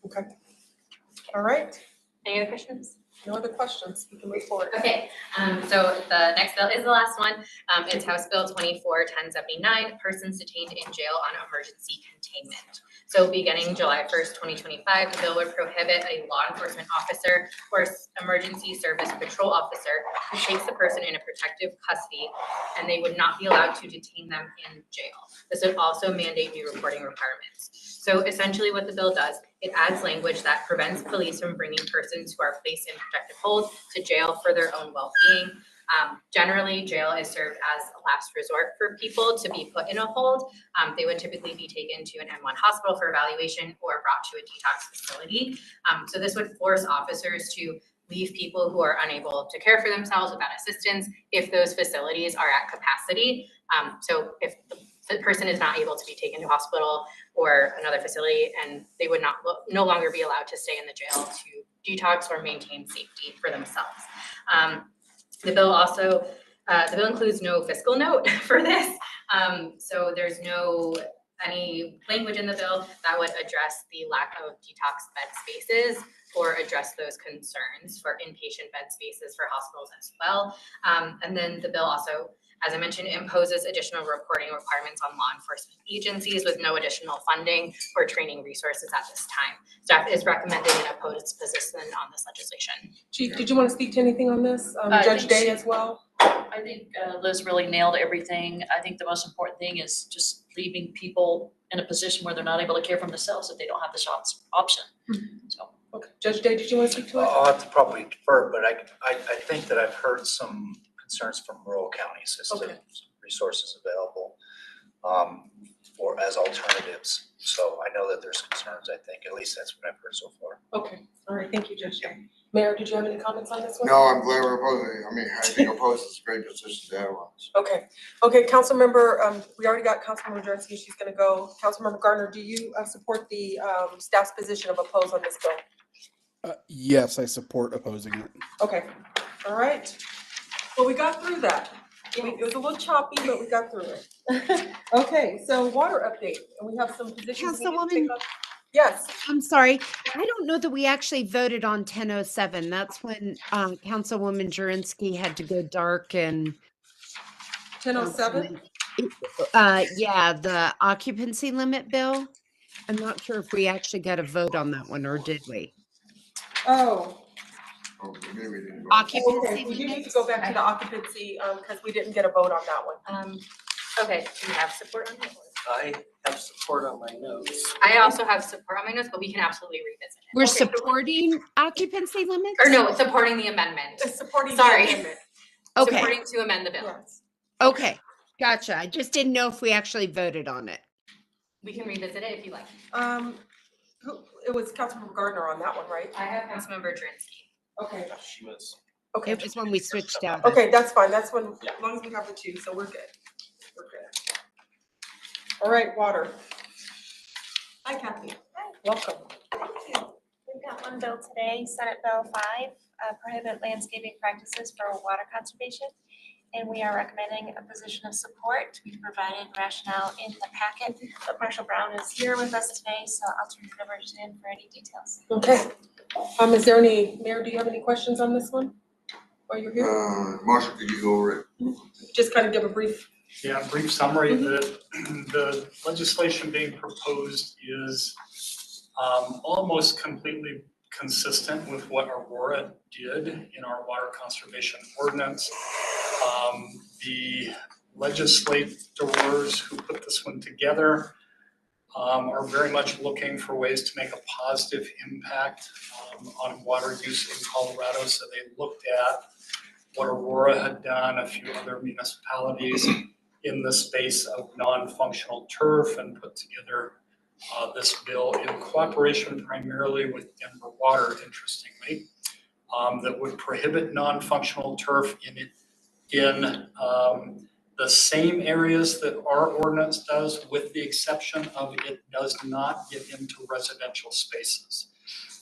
Okay. All right. Any other questions? No other questions. We can move forward. Okay, so the next bill is the last one. It's House Bill 24-1079, persons detained in jail on emergency containment. So beginning July 1st, 2025, the bill would prohibit a law enforcement officer or emergency service patrol officer who takes the person into protective custody, and they would not be allowed to detain them in jail. This would also mandate new reporting requirements. So essentially what the bill does, it adds language that prevents police from bringing persons who are placed in protective hold to jail for their own well-being. Generally, jail is served as a last resort for people to be put in a hold. They would typically be taken to an M1 hospital for evaluation or brought to a detox facility. So this would force officers to leave people who are unable to care for themselves without assistance if those facilities are at capacity. So if the person is not able to be taken to hospital or another facility, and they would no longer be allowed to stay in the jail to detox or maintain safety for themselves. The bill also, the bill includes no fiscal note for this. So there's any language in the bill that would address the lack of detox bed spaces or address those concerns for inpatient bed spaces for hospitals as well. And then the bill also, as I mentioned, imposes additional reporting requirements on law enforcement agencies with no additional funding or training resources at this time. Staff is recommending an opposed position on this legislation. Chief, did you want to speak to anything on this? Judge Day as well? I think Liz really nailed everything. I think the most important thing is just leaving people in a position where they're not able to care for themselves if they don't have this option. So. Okay, Judge Day, did you want to speak to it? I'll have to probably defer, but I think that I've heard some concerns from rural counties as to some resources available or as alternatives. So I know that there's concerns, I think, at least that's what I've heard so far. Okay, all right, thank you, Judge Day. Mayor, did you have any comments on this one? No, I'm glad we're opposing. I mean, I think opposed is a great decision to have on this. Okay, council member, we already got Councilmember Jurinsky, she's gonna go. Councilmember Gardner, do you support the staff's position of oppose on this bill? Yes, I support opposing it. Okay, all right. Well, we got through that. It was a little choppy, but we got through it. Okay, so water update, and we have some positions. Councilwoman? Yes. I'm sorry. I don't know that we actually voted on 1007. That's when Councilwoman Jurinsky had to go dark and 1007? Yeah, the occupancy limit bill. I'm not sure if we actually got a vote on that one, or did we? Oh. Okay, maybe we didn't go. Occupancy Okay, we do need to limits? go back to the occupancy, because we didn't get a vote on that one. Okay, do you have support on that one? I have support on my notes. I also have support on my notes, but we can absolutely revisit it. We're supporting occupancy limits? Or no, supporting the amendment. Supporting Sorry. the amendment. Okay, Supporting to amend the bill. Yes. okay, gotcha. I just didn't know if we actually voted on it. We can revisit it if you like. It was Councilmember Gardner on that one, right? I have Councilmember Jurinsky. Okay, She was. okay. It was when we switched out. Okay, that's fine. That's when, as long as we have the two, so we're good. We're good. All right, water. Hi, Kathy. Hi. Welcome. Thank you. We've got one bill today, Senate Bill 5, prohibit landscaping practices for water conservation. And we are recommending a position of support. We've provided rationale in the packet, but Marshall Brown is here with us today, so I'll turn it over to him for any details. Okay. Is there any, Mayor, do you have any questions on this one? While you're here? Marshall, could you go over it? Just kind of give a brief. Yeah, brief summary. The legislation being proposed is almost completely consistent with what Aurora did in our water conservation ordinance. The legislators who put this one together are very much looking for ways to make a positive impact on water use in Colorado. So they looked at what Aurora had done, a few other municipalities in the space of non-functional turf, and put together this bill in cooperation primarily with Denver Water, interestingly, that would prohibit non-functional turf in the same areas that our ordinance does, with the exception of it does not get into residential spaces.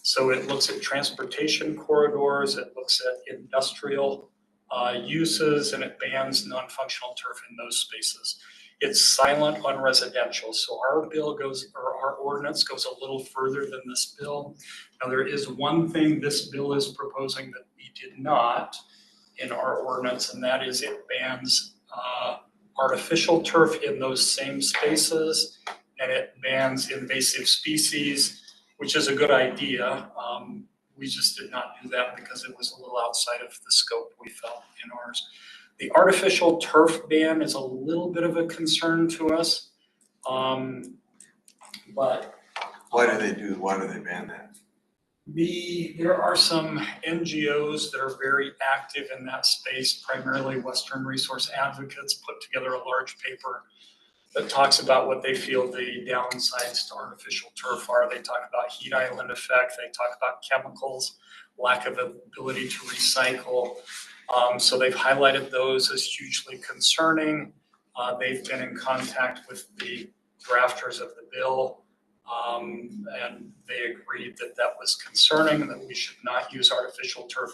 So it looks at transportation corridors, it looks at industrial uses, and it bans non-functional turf in those spaces. It's silent on residential, so our bill goes, or our ordinance goes a little further than this bill. Now, there is one thing this bill is proposing that we did not in our ordinance, and that is it bans artificial turf in those same spaces, and it bans invasive species, which is a good idea. We just did not do that because it was a little outside of the scope we felt in ours. The artificial turf ban is a little bit of a concern to us, but. Why do they ban that? There are some NGOs that are very active in that space, primarily Western Resource Advocates, put together a large paper that talks about what they feel the downsides to artificial turf are. They talk about heat island effect, they talk about chemicals, lack of ability to recycle. So they've highlighted those as hugely concerning. They've been in contact with the drafters of the bill. And they agreed that that was concerning and that we should not use artificial turf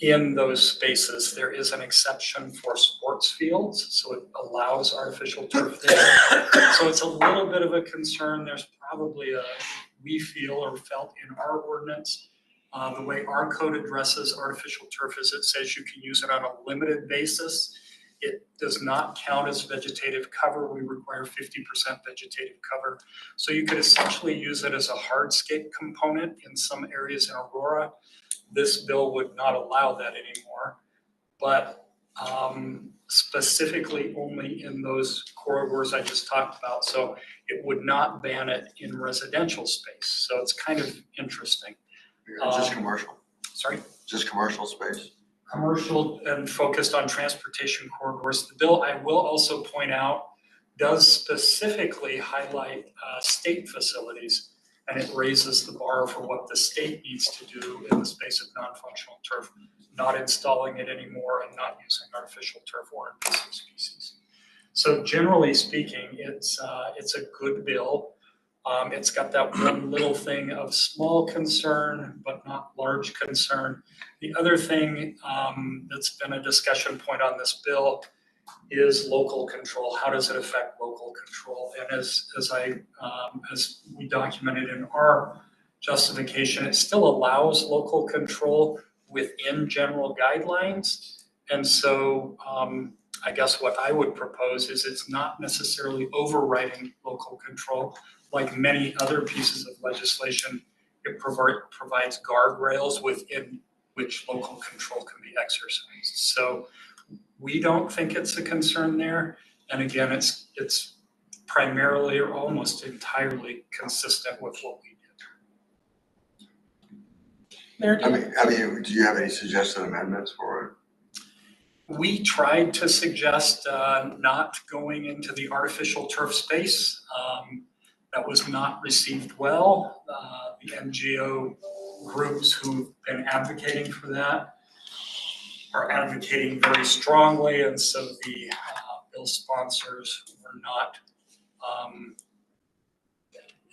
in those spaces. There is an exception for sports fields, so it allows artificial turf there. So it's a little bit of a concern. There's probably we feel or felt in our ordinance, the way our code addresses artificial turf is it says you can use it on a limited basis. It does not count as vegetative cover. We require 50% vegetative cover. So you could essentially use it as a hardscape component in some areas in Aurora. This bill would not allow that anymore, but specifically only in those corridors I just talked about. So it would not ban it in residential space. So it's kind of interesting. Just commercial, Sorry? just commercial space. Commercial and focused on transportation corridors. The bill, I will also point out, does specifically highlight state facilities, and it raises the bar for what the state needs to do in the space of non-functional turf, not installing it anymore and not using artificial turf or invasive species. So generally speaking, it's a good bill. It's got that one little thing of small concern, but not large concern. The other thing that's been a discussion point on this bill is local control. How does it affect local control? And as we documented in our justification, it still allows local control within general guidelines. And so I guess what I would propose is it's not necessarily overriding local control. Like many other pieces of legislation, it provides guardrails within which local control can be exercised. So we don't think it's a concern there. And again, it's primarily or almost entirely consistent with what we did. I mean, do you have any suggested amendments for it? We tried to suggest not going into the artificial turf space. That was not received well. The NGO groups who've been advocating for that are advocating very strongly, and so the bill sponsors were not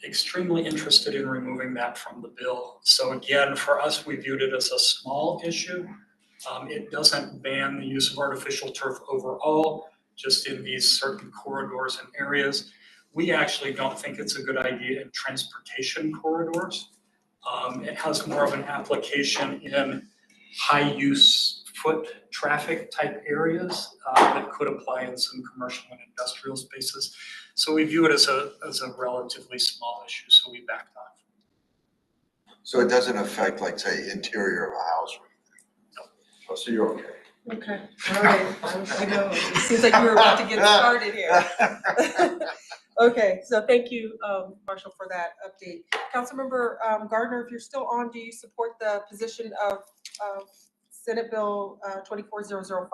extremely interested in removing that from the bill. So again, for us, we viewed it as a small issue. It doesn't ban the use of artificial turf overall, just in these certain corridors and areas. We actually don't think it's a good idea in transportation corridors. It has more of an application in high-use foot traffic type areas that could apply in some commercial and industrial spaces. So we view it as a relatively small issue, so we backed off. So it doesn't affect, like, say, interior of a house or anything? No. Oh, so you're okay. Okay, all right. I know, it seems like we were about to get started here. Okay, so thank you, Marshall, for that update. Councilmember Gardner, if you're still on, do you support the position of Senate Bill 24005?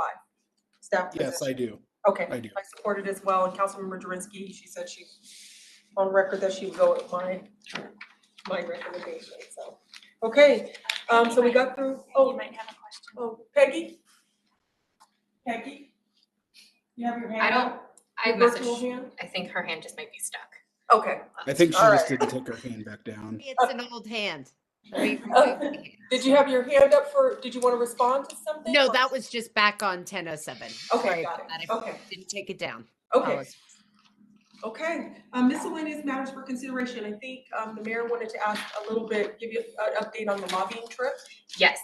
Staff position? Yes, I do. Okay, I do. I support it as well. And Councilmember Jurinsky, she said she, on record, that she would go with my recommendation, so. Okay, so we got through, You might have a question. oh, Peggy? Peggy? You have your hand up? I Your virtual messaged, hand? I think her hand just might be stuck. Okay. I think she All just right. didn't take her hand back down. It's an old hand. We removed the hand. Did you have your hand up did you want to respond to something? No, or- that was just back on 10:07. Okay, Sorry got about it. that. If Okay. you didn't take it down. Okay, Apologies. Okay, miscellaneous matters for consideration. I think the mayor wanted to ask a little bit, give you an update on the lobbying trip. Yes,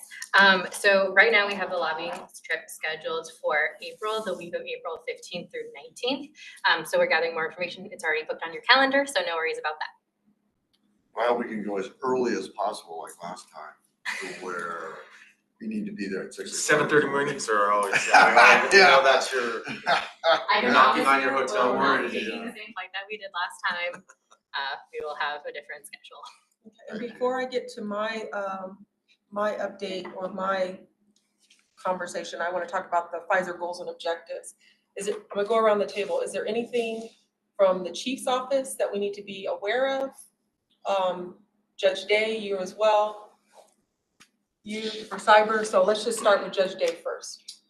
so right now we have the lobbying trip scheduled for April, the week of April 15th through 19th. So we're gathering more information. It's already booked on your calendar, so no worries about that. Well, we can go as early as possible, like last time, to where we need to be there at 6 o'clock. 7:30 mornings are always, I know that's your, I You're knocking promise on your you, hotel we're not room. taking the same flight that we did last time. We will have a different schedule. Okay, and before I get to my, my update or my conversation, I want to talk about the Pfizer goals and objectives. I'm gonna go around the table. Is there anything from the chief's office that we need to be aware of? Judge Day, you as well. You for cyber, so let's just start with Judge Day first.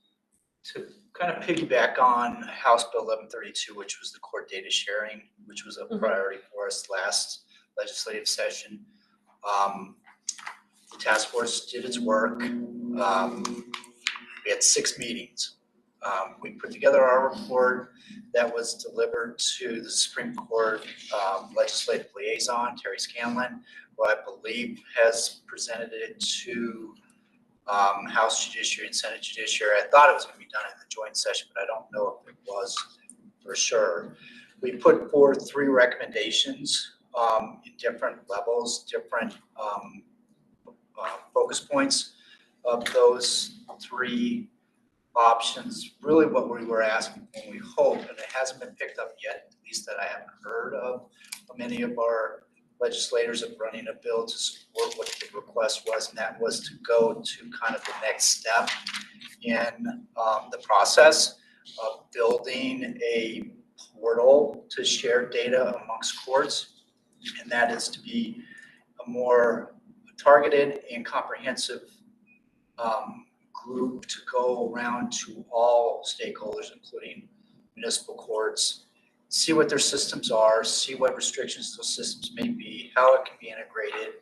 To kind of piggyback on House Bill 1132, which was the court data sharing, which was a priority for us last legislative session. The task force did its work. We had 6 meetings. We put together our report that was delivered to the Supreme Court legislative liaison, Terry Scanlon, who I believe has presented it to House Judiciary and Senate Judiciary. I thought it was going to be done in the joint session, but I don't know if it was for sure. We put forth 3 recommendations in different levels, different focus points of those 3 options. Really what we were asking, and we hope, and it hasn't been picked up yet, at least that I haven't heard of many of our legislators of running a bill to support what the request was, and that was to go to kind of the next step in the process of building a portal to share data amongst courts, and that is to be a more targeted and comprehensive group to go around to all stakeholders, including municipal courts, see what their systems are, see what restrictions those systems may be, how it can be integrated,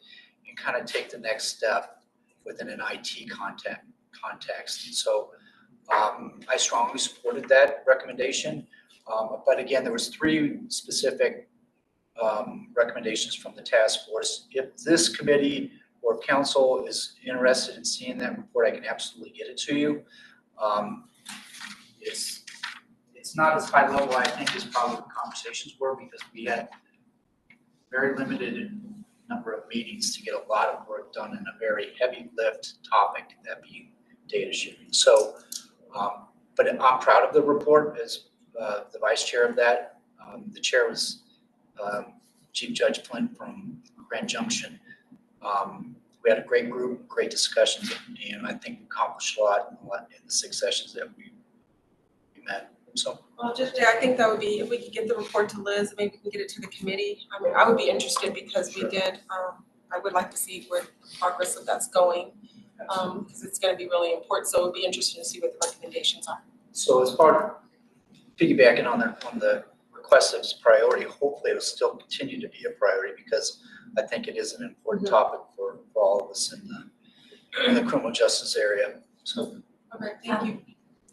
and kind of take the next step within an IT context. And so I strongly supported that recommendation. But again, there was 3 specific recommendations from the task force. If this committee or council is interested in seeing that report, I can absolutely get it to you. It's not as high level, I think, as probably the conversations were, because we had very limited number of meetings to get a lot of work done in a very heavy lift topic, that being data sharing. So, but I'm proud of the report as the vice chair of that. The chair was Chief Judge Flint from Grand Junction. We had a great group, great discussions, and I think we accomplished a lot in the 6 sessions that we met. So, Well, Judge Day, I think that would be, if we could get the report to Liz, maybe we can get it to the committee. I mean, I would be interested because we did, I would like to see where the progress of that's going, because it's gonna be really important. So it would be interesting to see what the recommendations are. so as part of piggybacking on the request as priority, hopefully it'll still continue to be a priority, because I think it is an important topic for all of us in the criminal justice area. So, Okay, thank you.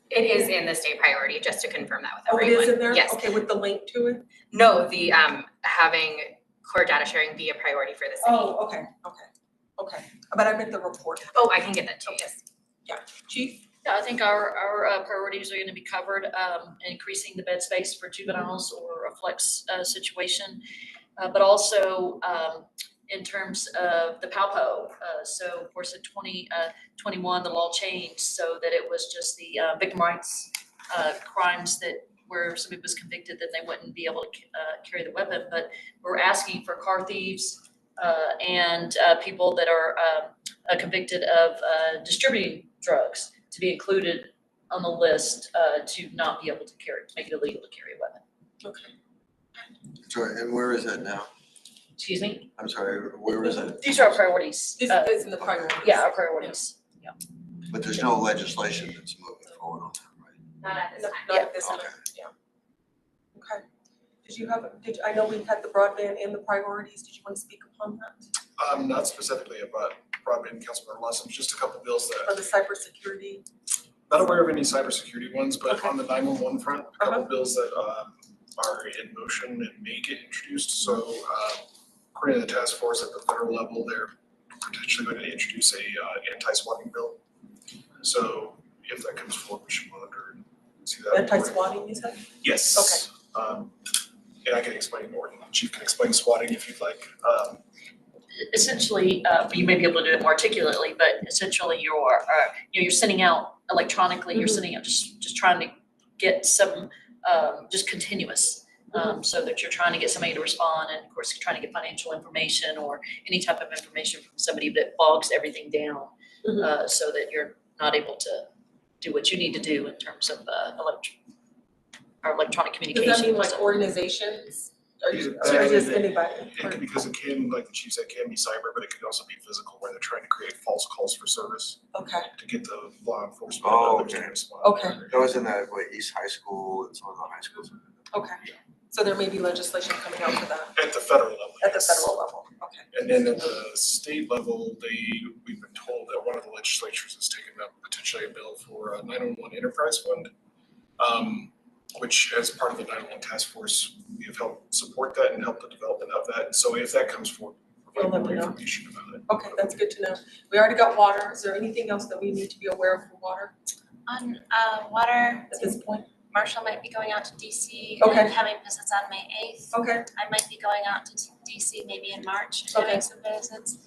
It is in the state priority, just to confirm that with Oh, it everyone. is in there? Yes. Okay, with the link to it? No, the having core data sharing be a priority for the city. Oh, okay. But I meant the report. Oh, I can get that to you. Yes. Chief? Yeah, I think our priorities are gonna be covered, increasing the bed space for juveniles or a flex situation. But also, in terms of the PALPO, so of course in 2021, the law changed so that it was just the victim rights crimes that where somebody was convicted, that they wouldn't be able to carry the weapon. But we're asking for car thieves and people that are convicted of distributing drugs to be included on the list to not be able to carry, make it illegal to carry a weapon. Okay. Sorry, and where is that now? Excuse me? I'm sorry, where is it? These are our priorities. This is in the priorities. Yeah, our priorities. Yeah. But there's no legislation that's moving forward on that, right? Not at this time. Not at this time, Okay. yeah. Okay. I know we've had the broadband and the priorities. Did you want to speak upon that? Not specifically about broadband, Councilmember Lawson, just a couple bills Or that, the cybersecurity? not aware of any cybersecurity ones, but Okay. on the 911 front, a couple bills that are in motion and may get introduced. So according to the task force at the federal level, they're potentially going to introduce a anti-swatting bill. So if that comes forward, we should monitor and see that. Anti-swatting, you said? Yes. And I can explain more. The chief can explain swatting if you'd like. Essentially, you may be able to do it more articulately, but essentially you're sending out electronically, you're sending out just trying to get some, just continuous. So that you're trying to get somebody to respond, and of course, trying to get financial information or any type of information from somebody that bogs everything down, so that you're not able to do what you need to do in terms of electronic communication. Does that mean like organizations? Or just anybody? Because it can, like the chief said, can be cyber, but it can also be physical, where they're trying to create false calls for service Okay, to get the law enforcement. Oh, and others to okay. respond. okay, That was in that, East High School and some of the high schools. okay. So there may be legislation coming out for that At the federal level. at the yes. federal level, okay. And then at the state level, we've been told that one of the legislatures has taken up potentially a bill for a 911 enterprise fund, which as part of the 911 task force, we have helped support that and help the development of that. So if that comes forward, we'll You'll let provide me more know. information about it. Okay, that's good to know. We already got water. Is there anything else that we need to be aware of for water On water, at this point? Marshall might be going out to DC Okay. and having visits on May 8th. Okay, I might be going out to DC maybe in March, Okay. having some visits.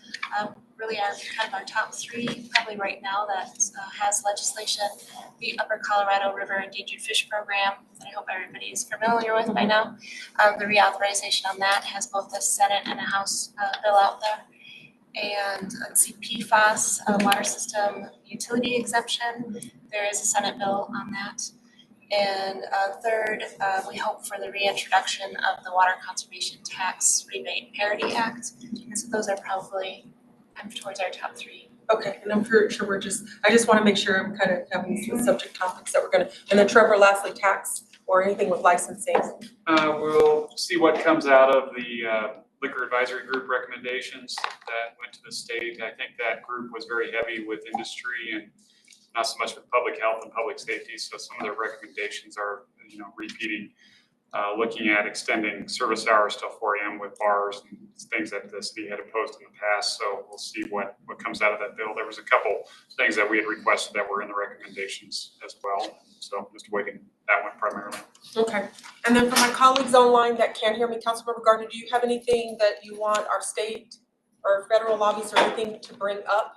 Really our top three, probably right now, that has legislation, the Upper Colorado River Endangered Fish Program, that I hope everybody is familiar with by now. The reauthorization on that has both a Senate and a House bill out there. And let's see, PFAS, water system utility exemption, there is a Senate bill on that. And third, we hope for the reintroduction of the Water Conservation Tax Rebate Parity Act. And so those are probably towards our top three. okay, and I'm sure I just want to make sure I'm kind of having some subject topics that we're gonna, and then Trevor, lastly, tax or anything with licensing. We'll see what comes out of the liquor advisory group recommendations that went to the state. I think that group was very heavy with industry and not so much with public health and public safety. So some of their recommendations are, repeating, looking at extending service hours till 4 a.m. with bars and things that the city had opposed in the past. So we'll see what comes out of that bill. There was a couple things that we had requested that were in the recommendations as well. So just waiting that one primarily. Okay, and then for my colleagues online that can't hear me, Councilmember Gardner, do you have anything that you want our state or federal lobbies or anything to bring up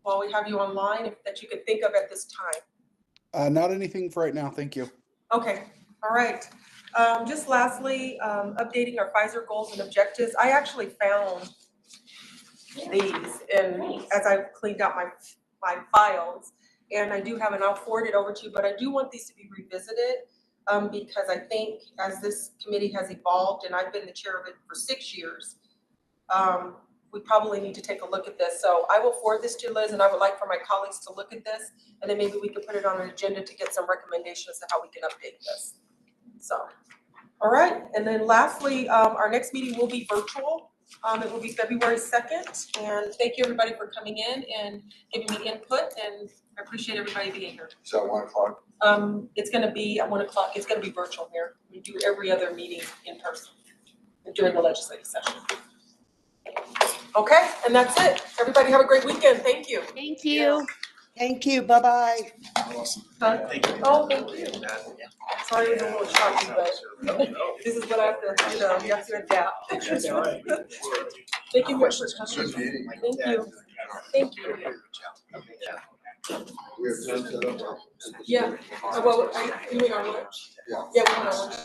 while we have you online that you could think of at this time? Not anything for right now, thank you. Okay, all right. Just lastly, updating our Pfizer goals and objectives. I actually found these as I've cleaned out my files, and I do have, and I'll forward it over to you, but I do want these to be revisited because I think as this committee has evolved, and I've been the chair of it for 6 years, we probably need to take a look at this. So I will forward this to Liz, and I would like for my colleagues to look at this, and then maybe we can put it on an agenda to get some recommendations to how we can update this. So, all right. And then lastly, our next meeting will be virtual. It will be February 2nd. And thank you everybody for coming in and giving me input, and I appreciate everybody being here. Is that 1 o'clock? It's gonna be at 1 o'clock. It's gonna be virtual here. We do every other meeting in person during the legislative session. Okay, and that's it. Everybody have a great weekend. Thank you. Thank you. Thank you, bye-bye. Awesome. Huh? Thank you. Oh, thank you. Sorry it was a little shocking, but this is what I have to, you have to adapt. That's right. Thank you much for Good meeting. Thank you. Thank you. We have time set up. Yeah, well, you mean our lunch? Yeah. Yeah, we want our lunch.